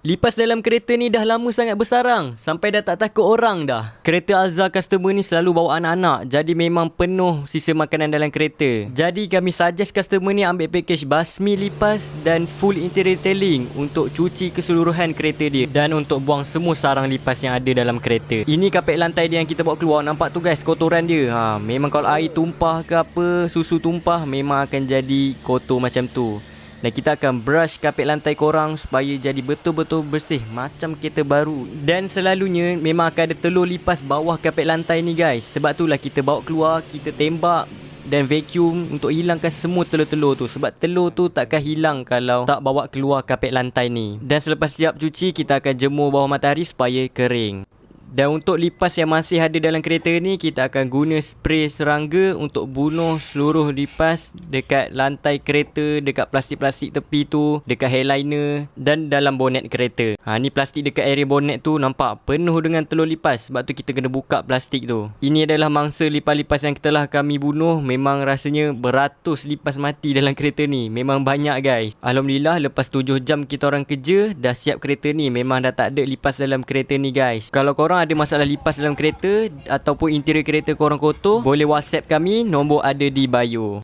Lipas dalam kereta ni dah lama sangat bersarang, sampai dah tak takut orang dah. Kereta Alza customer ni selalu bawa anak-anak, jadi memang penuh sisa makanan dalam kereta. Jadi kami suggest customer ni ambil package basmi lipas dan full interior detailing untuk cuci keseluruhan kereta dia dan untuk buang semua sarang lipas yang ada dalam kereta. Ini kapet lantai dia yang kita bawa keluar, nampak tu guys kotoran dia. Memang kalau air tumpah ke apa, susu tumpah, memang akan jadi kotor macam tu. Dan kita akan brush kapet lantai korang supaya jadi betul-betul bersih macam kereta baru. Dan selalunya memang akan ada telur lipas bawah kapet lantai ni guys. Sebab itulah kita bawa keluar, kita tembak dan vacuum untuk hilangkan semua telur-telur tu. Sebab telur tu takkan hilang kalau tak bawa keluar kapet lantai ni. Dan selepas siap cuci, kita akan jemur bawah matahari supaya kering. Dan untuk lipas yang masih ada dalam kereta ni, kita akan guna spray serangga untuk bunuh seluruh lipas dekat lantai kereta, dekat plastik-plastik tepi tu, dekat headliner dan dalam bonet kereta. Ni plastik dekat area bonet tu nampak penuh dengan telur lipas. Sebab tu kita kena buka plastik tu. Ini adalah mangsa lipas-lipas yang telah kami bunuh. Memang rasanya beratus lipas mati dalam kereta ni. Memang banyak guys. Alhamdulillah lepas 7 jam kita orang kerja, dah siap kereta ni. Memang dah tak ada lipas dalam kereta ni guys. Kalau korang ada masalah lipas dalam kereta ataupun interior kereta korang kotor, boleh WhatsApp kami, nombor ada di bio.